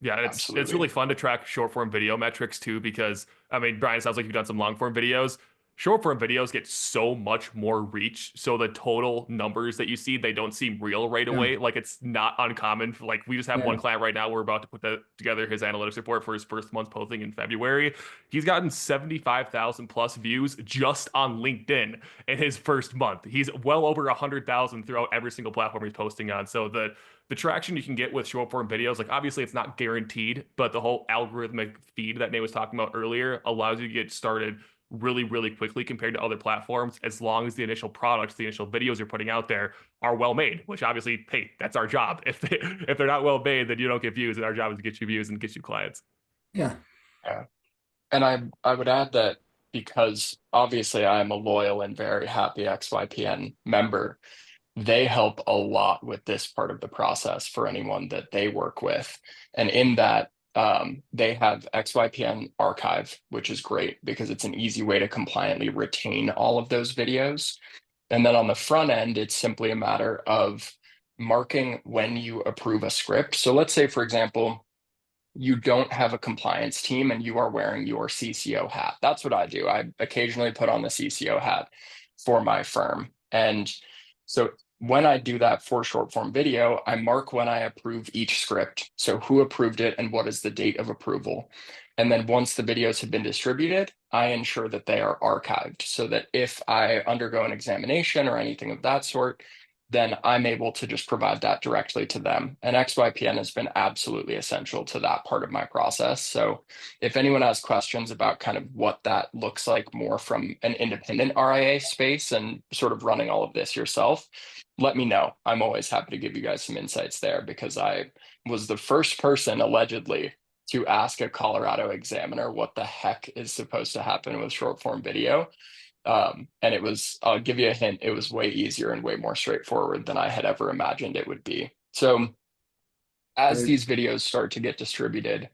Yeah, it's Absolutely. really fun to track short form video metrics too, because I mean, Brian, it sounds like you've done some long form videos. Short form videos get so much more reach. So the total numbers that you see, they don't seem real right away. Like it's not uncommon. Like we just have one client right now. We're about to put together his analytics report for his first month posting in February. He's gotten 75,000 plus views just on LinkedIn in his first month. He's well over 100,000 throughout every single platform he's posting on. So the traction you can get with short form videos, like obviously it's not guaranteed, but the whole algorithmic feed that Nate was talking about earlier allows you to get started really, really quickly compared to other platforms, as long as the initial products, the initial videos you're putting out there are well made, which obviously, hey, that's our job. If they're not well made, then you don't get views, and our job is to get you views and get you clients. Yeah. And I would add that because obviously I am a loyal and very happy XYPN member, they help a lot with this part of the process for anyone that they work with. And in that, they have XYPN archive, which is great because it's an easy way to compliantly retain all of those videos. And then on the front end, it's simply a matter of marking when you approve a script. So let's say, for example, you don't have a compliance team and you are wearing your CCO hat. That's what I do. I occasionally put on the CCO hat for my firm. And so when I do that for short form video, I mark when I approve each script. So who approved it and what is the date of approval. And then once the videos have been distributed, I ensure that they are archived so that if I undergo an examination or anything of that sort, then I'm able to just provide that directly to them. And XYPN has been absolutely essential to that part of my process. So if anyone has questions about kind of what that looks like more from an independent RIA space and sort of running all of this yourself, let me know. I'm always happy to give you guys some insights there because I was the first person allegedly to ask a Colorado examiner what the heck is supposed to happen with short form video. And it was, I'll give you a hint, it was way easier and way more straightforward than I had ever imagined it would be. So as these videos start to get distributed,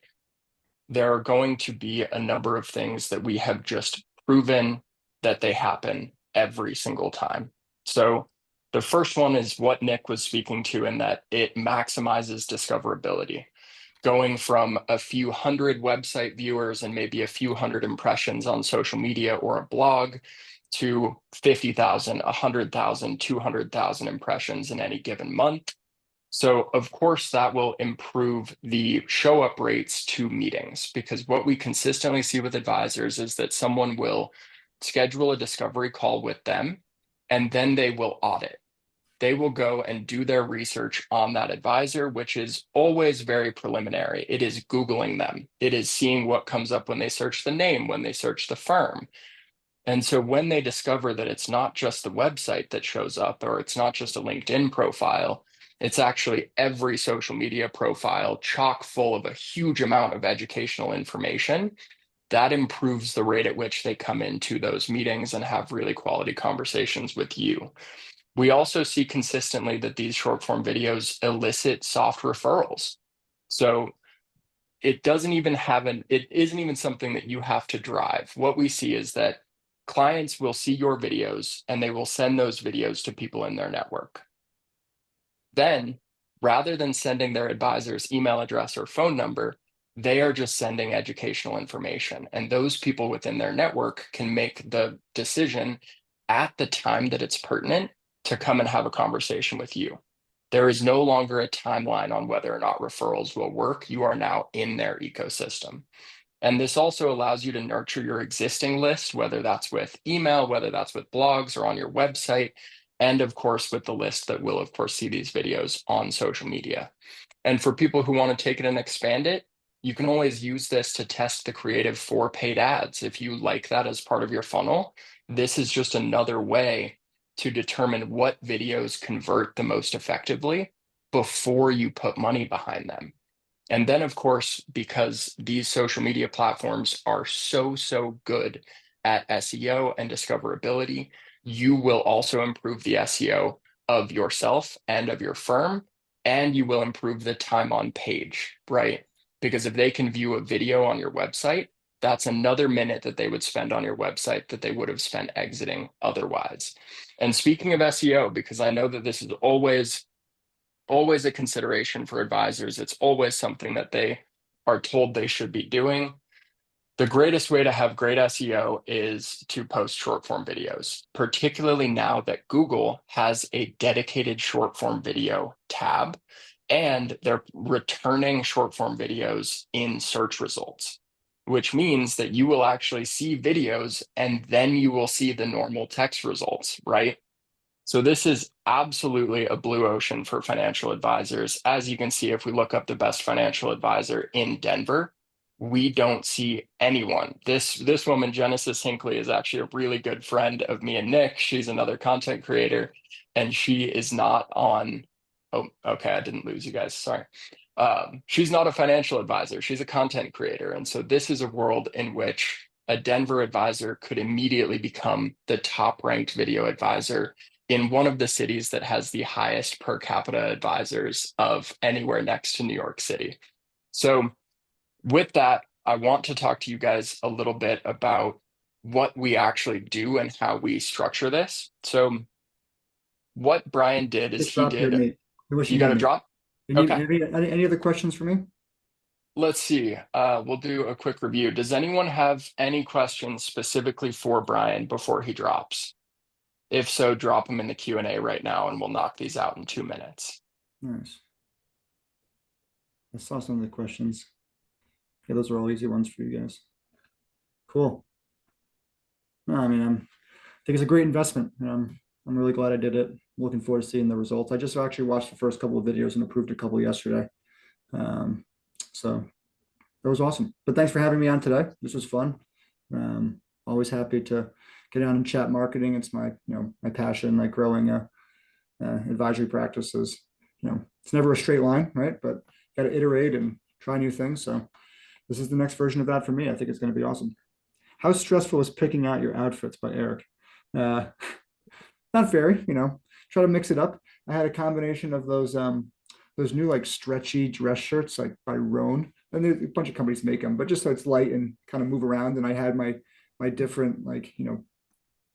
there are going to be a number of things that we have just proven that they happen every single time. So the first one is what Nick was speaking to, in that it maximizes discoverability. Going from a few hundred website viewers and maybe a few hundred impressions on social media or a blog to 50,000, 100,000, 200,000 impressions in any given month. So of course that will improve the show up rates to meetings, because what we consistently see with advisors is that someone will schedule a discovery call with them and then they will audit. they will go and do their research on that advisor, which is always very preliminary. It is Googling them. It is seeing what comes up when they search the name, when they search the firm. And so when they discover that it's not just the website that shows up, or it's not just a LinkedIn profile, it's actually every social media profile chock full of a huge amount of educational information, that improves the rate at which they come into those meetings and have really quality conversations with you. We also see consistently that these short form videos elicit soft referrals. So it isn't even something that you have to drive. What we see is that clients will see your videos and they will send those videos to people in their network. Then, rather than sending their advisor's email address or phone number, they are just sending educational information. And those people within their network can make the decision at the time that it's pertinent to come and have a conversation with you. There is no longer a timeline on whether or not referrals will work. You are now in their ecosystem. And this also allows you to nurture your existing list, whether that's with email, whether that's with blogs or on your website, and of course, with the list that will, of course, see these videos on social media. And for people who want to take it and expand it, you can always use this to test the creative for paid ads. If you like that as part of your funnel, this is just another way to determine what videos convert the most effectively before you put money behind them. And then, of course, because these social media platforms are so good at SEO and discoverability, you will also improve the SEO of yourself and of your firm, and you will improve the time on page, right? Because if they can view a video on your website, that's another minute that they would spend on your website that they would have spent exiting otherwise. And speaking of SEO, because I know that this is always a consideration for advisors, it's always something that they are told they should be doing. The greatest way to have great SEO is to post short form videos, particularly now that Google has a dedicated short form video tab, and they're returning short form videos in search results, which means that you will actually see videos and then you will see the normal text results, right? So this is absolutely a blue ocean for financial advisors. As you can see, if we look up the best financial advisor in Denver, we don't see anyone. This woman, Genesis Hinckley, is actually a really good friend of me and Nick. She's another content creator, and she is not on. Oh, okay, I didn't lose you guys. Sorry. She's not a financial advisor. She's a content creator. And so this is a world in which a Denver advisor could immediately become the top ranked video advisor in one of the cities that has the highest per capita advisors of anywhere next to New York City. So with that, I want to talk to you guys a little bit about what we actually do and how we structure this. So what Brian did is he did. You got to drop? Okay. Any other questions for me? Let's see. We'll do a quick review. Does anyone have any questions specifically for Brian before he drops? If so, drop them in the Q&A right now and we'll knock these out in 2 minutes. Nice. I saw some of the questions. Yeah, those are all easy ones for you guys. Cool. No, I mean, I think it's a great investment, and I'm really glad I did it. Looking forward to seeing the results. I just actually watched the first couple of videos and approved a couple yesterday. So that was awesome. But thanks for having me on today. This was fun. Always happy to get on and chat marketing. It's my passion, like growing advisory practices. It's never a straight line, right? But got to iterate and try new things. So this is the next version of that for me. I think it's going to be awesome. How stressful is picking out your outfits by Eric? Not very, try to mix it up. I had a combination of those new like stretchy dress shirts like by Rhone, and a bunch of companies make them, but just so it's light and kind of move around. And I had my different, like,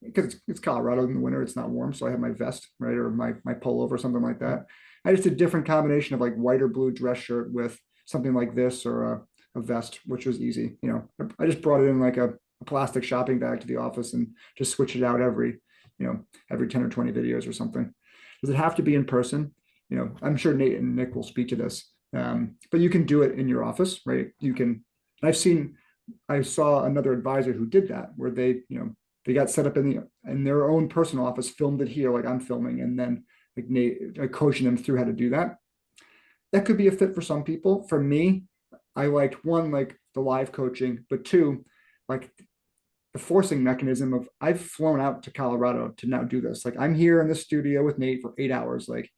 because it's Colorado in the winter, it's not warm, so I have my vest, right, or my pullover or something like that. I just did a different combination of like white or blue dress shirt with something like this or a vest, which was easy. I just brought it in like a plastic shopping bag to the office and just switch it out every 10 or 20 videos or something. Does it have to be in person? I'm sure Nate and Nick will speak to this, but you can do it in your office, right? You can. I saw another advisor who did that, where they got set up in their own personal office, filmed it here like I'm filming, and then like coaching them through how to do that. That could be a fit for some people. For me, I liked one, like the live coaching, but two, like the forcing mechanism of I've flown out to Colorado to now do this. Like I'm here in the studio with Nate for 8 hours. Like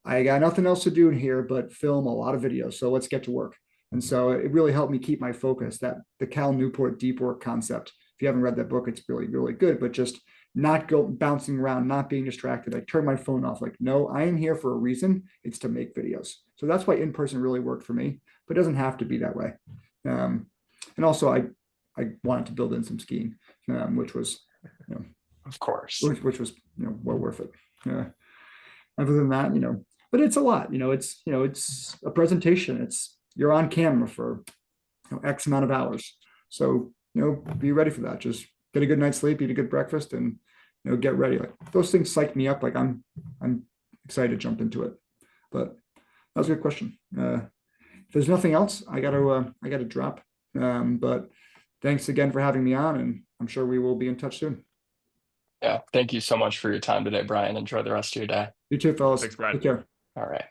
I got nothing else to do in here but film a lot of videos. So let's get to work. And so it really helped me keep my focus. That the Cal Newport deep work concept. If you haven't read that book, it's really, really good. But just not go bouncing around, not being distracted. I turn my phone off. Like, no, I am here for a reason. It's to make videos. So that's why in person really worked for me. But it doesn't have to be that way. And also, I wanted to build in some skiing, which was, Of course. which was well worth it. Other than that, but it's a lot. It's a presentation. You're on camera for X amount of hours. So be ready for that. Just get a good night's sleep, eat a good breakfast, and get ready. Like those things psych me up. Like I'm excited to jump into it. But that was a good question. If there's nothing else, I gotta drop. But thanks again for having me on, and I'm sure we will be in touch soon. Yeah. Thank you so much for your time today, Brian. Enjoy the rest of your day. You too, fellas. Thanks, Brad. Take care. All right.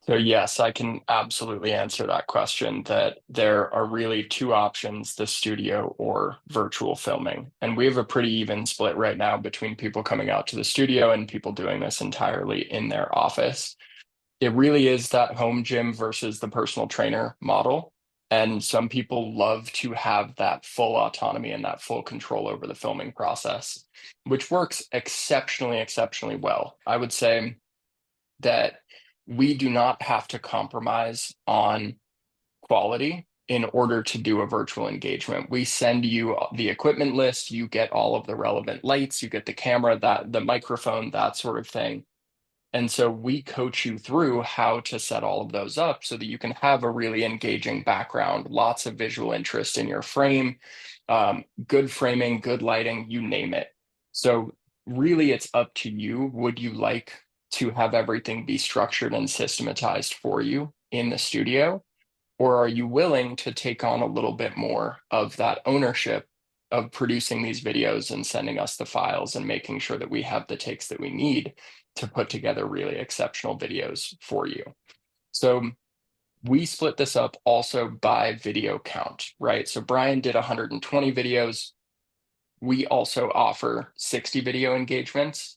So yes, I can absolutely answer that question, that there are really two options, the studio or virtual filming. And we have a pretty even split right now between people coming out to the studio and people doing this entirely in their office. It really is that home gym versus the personal trainer model. And some people love to have that full autonomy and that full control over the filming process, which works exceptionally, exceptionally well. I would say that we do not have to compromise on quality in order to do a virtual engagement. We send you the equipment list, you get all of the relevant lights, you get the camera, the microphone, that sort of thing. And so we coach you through how to set all of those up so that you can have a really engaging background, lots of visual interest in your frame, good framing, good lighting, you name it. So really it's up to you. Would you like to have everything be structured and systematized for you in the studio? Or are you willing to take on a little bit more of that ownership of producing these videos and sending us the files and making sure that we have the takes that we need to put together really exceptional videos for you? So we split this up also by video count, right? So Brian did 120 videos. We also offer 60 video engagements.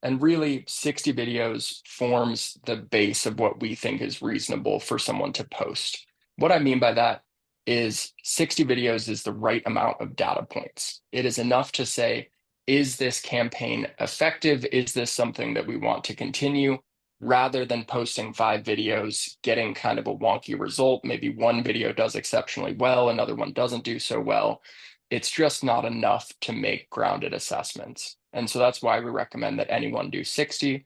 And really, 60 videos forms the base of what we think is reasonable for someone to post. What I mean by that is 60 videos is the right amount of data points. It is enough to say, is this campaign effective? Is this something that we want to continue? Rather than posting 5 videos, getting kind of a wonky result. Maybe one video does exceptionally well, another one doesn't do so well. It's just not enough to make grounded assessments. And so that's why we recommend that anyone do 60.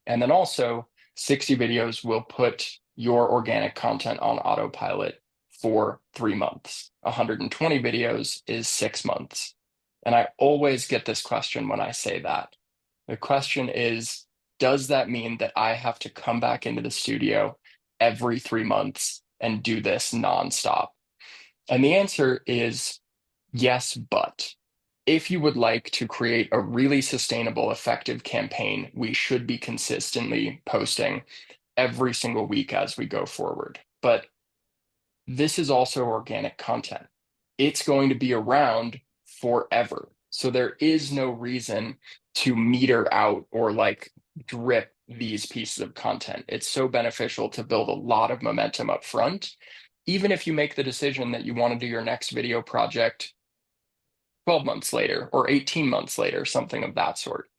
And then also 60 videos will put your organic content on autopilot for 3 months. 120 videos is 6 months. And I always get this question when I say that. The question is, does that mean that I have to come back into the studio every 3 months and do this nonstop? And the answer is yes, but if you would like to create a really sustainable, effective campaign, we should be consistently posting every single week as we go forward. But this is also organic content. It's going to be around forever. So there is no reason to meter out or like drip these pieces of content. It's so beneficial to build a lot of momentum up front. Even if you make the decision that you want to do your next video project 12 months later or 18 months later, something of that sort.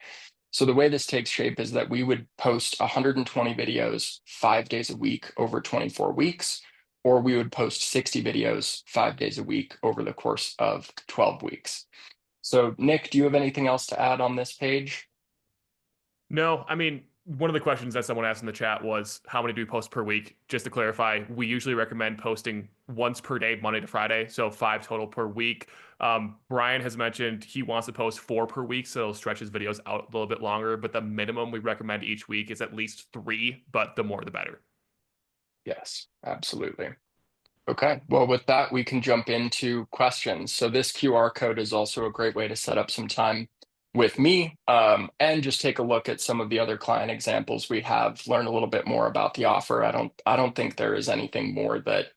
So the way this takes shape is that we would post 120 videos 5 days a week over 24 weeks, or we would post 60 videos 5 days a week over the course of 12 weeks. So Nick, do you have anything else to add on this page? No, I mean, one of the questions that someone asked in the chat was how many do we post per week? Just to clarify, we usually recommend posting once per day, Monday to Friday, so 5 total per week. Brian has mentioned he wants to post 4 per week, so he'll stretch his videos out a little bit longer, but the minimum we recommend each week is at least 3, but the more the better. Yes, absolutely. Okay, well, with that, we can jump into questions. So this QR code is also a great way to set up some time with me, and just take a look at some of the other client examples we have, learn a little bit more about the offer. I don't think there is anything more that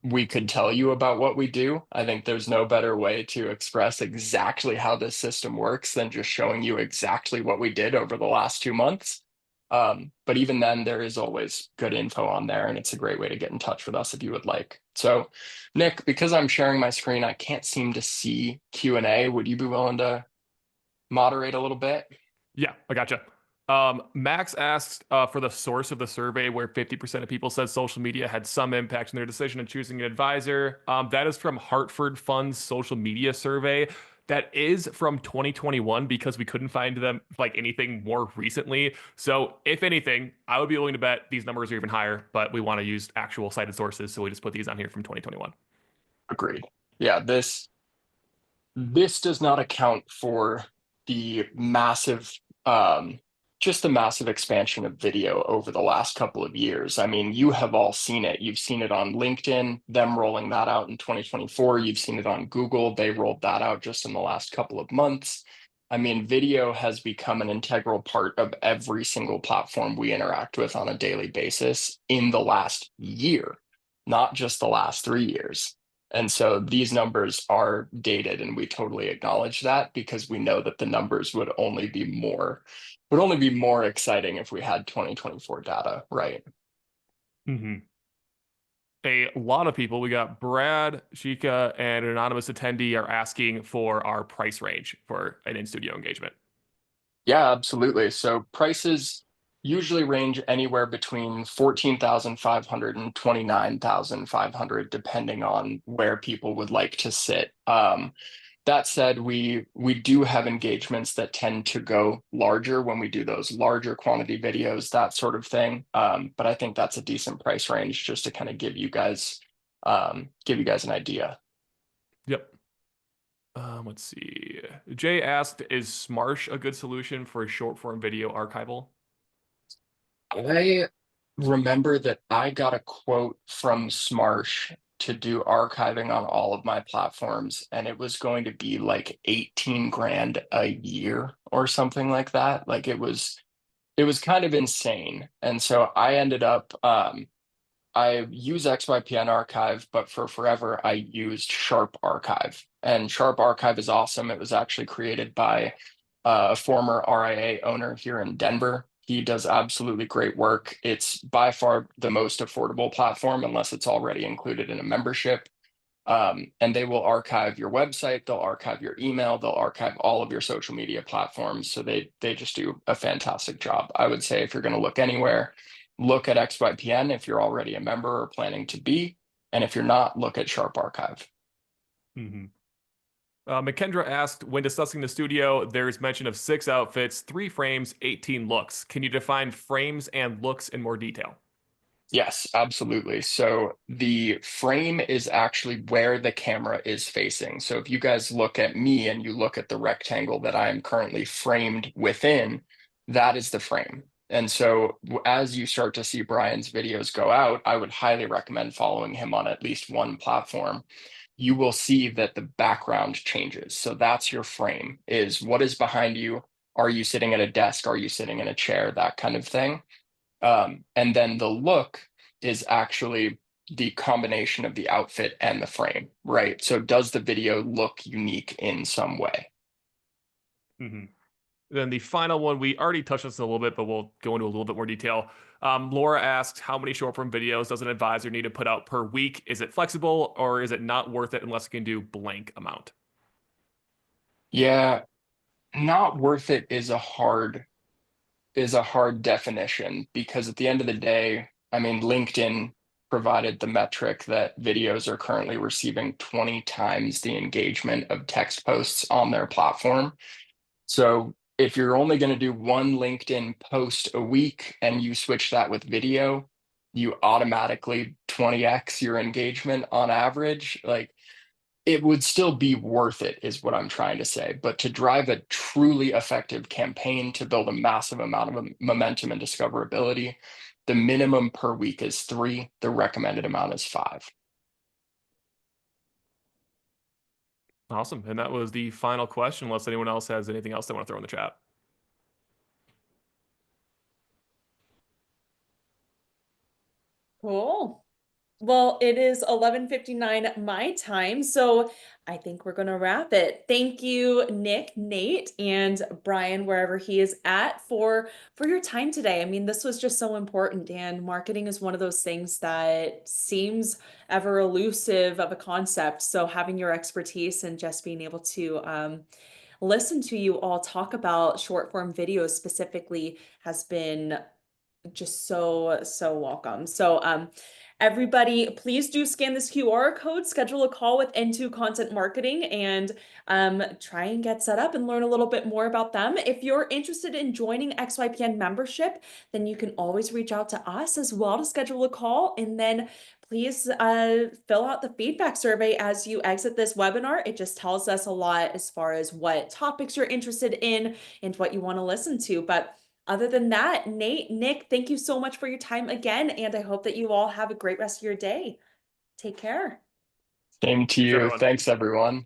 we could tell you about what we do. I think there's no better way to express exactly how this system works than just showing you exactly what we did over the last 2 months. But even then, there is always good info on there, and it's a great way to get in touch with us if you would like. So, Nick, because I'm sharing my screen, I can't seem to see Q&A. Would you be willing to moderate a little bit? Yeah, I gotcha. Max asks for the source of the survey where 50% of people said social media had some impact in their decision in choosing an advisor. That is from Hartford Fund's social media survey. That is from 2021 because we couldn't find them like anything more recently. So if anything, I would be willing to bet these numbers are even higher, but we want to use actual cited sources. So we just put these on here from 2021. Agreed. Yeah, this does not account for the massive just the massive expansion of video over the last couple of years. I mean, you have all seen it. You've seen it on LinkedIn, them rolling that out in 2024. You've seen it on Google. They rolled that out just in the last couple of months. I mean, video has become an integral part of every single platform we interact with on a daily basis in the last year, not just the last 3 years. And so these numbers are dated, and we totally acknowledge that because we know that the numbers would only be more exciting if we had 2024 data, right? Mm-hmm. A lot of people, we got Brad, Shika, and an anonymous attendee are asking for our price range for an in-studio engagement. Yeah, absolutely. So prices usually range anywhere between 14,500 and 29,500, depending on where people would like to sit. That said, we do have engagements that tend to go larger when we do those larger quantity videos, that sort of thing. But I think that's a decent price range just to kind of give you guys an idea. Yep. Let's see. Jay asked, is Smarsh a good solution for a short form video archival? I remember that I got a quote from Smarsh to do archiving on all of my platforms, and it was going to be like 18 grand a year or something like that. Like it was kind of insane. And so I ended up I use XYPN archive, but for forever I used Sharp Archive. And Sharp Archive is awesome. It was actually created by a former RIA owner here in Denver. He does absolutely great work. It's by far the most affordable platform, unless it's already included in a membership. And they will archive your website, they'll archive your email, they'll archive all of your social media platforms. So they just do a fantastic job. I would say if you're going to look anywhere, look at XYPN if you're already a member or planning to be. And if you're not, look at Sharp Archive. Mm-hmm. McKendra asked, when discussing the studio, there's mention of 6 outfits, 3 frames, 18 looks. Can you define frames and looks in more detail? Yes, absolutely. So the frame is actually where the camera is facing. So if you guys look at me and you look at the rectangle that I am currently framed within, that is the frame. And so as you start to see Brian's videos go out, I would highly recommend following him on at least one platform. You will see that the background changes. So that's your frame, is what is behind you. Are you sitting at a desk? Are you sitting in a chair? That kind of thing. And then the look is actually the combination of the outfit and the frame, right? So does the video look unique in some way? Mm-hmm. Then the final one, we already touched on this a little bit, but we'll go into a little bit more detail. Laura asked, how many short form videos does an advisor need to put out per week? Is it flexible or is it not worth it unless it can do blank amount? Yeah, not worth it is a hard definition because at the end of the day, I mean, LinkedIn provided the metric that videos are currently receiving 20 times the engagement of text posts on their platform. So if you're only going to do one LinkedIn post a week and you switch that with video, you automatically 20x your engagement on average. Like it would still be worth it, is what I'm trying to say. But to drive a truly effective campaign, to build a massive amount of momentum and discoverability, the minimum per week is 3. The recommended amount is 5. Awesome. And that was the final question, unless anyone else has anything else they want to throw in the chat. Cool. Well, it is 11:59 my time, so I think we're going to wrap it. Thank you, Nick, Nate, and Brian, wherever he is at, for your time today. I mean, this was just so important, and marketing is one of those things that seems ever elusive of a concept. So having your expertise and just being able to listen to you all talk about short form videos specifically has been just so welcome. So everybody, please do scan this QR code, schedule a call with N2 Content Marketing, and try and get set up and learn a little bit more about them. If you're interested in joining XYPN membership, then you can always reach out to us as well to schedule a call. And then please fill out the feedback survey as you exit this webinar. It just tells us a lot as far as what topics you're interested in and what you want to listen to. But other than that, Nate, Nick, thank you so much for your time again, and I hope that you all have a great rest of your day. Take care. Same to Thanks, you. everyone. Thanks, everyone.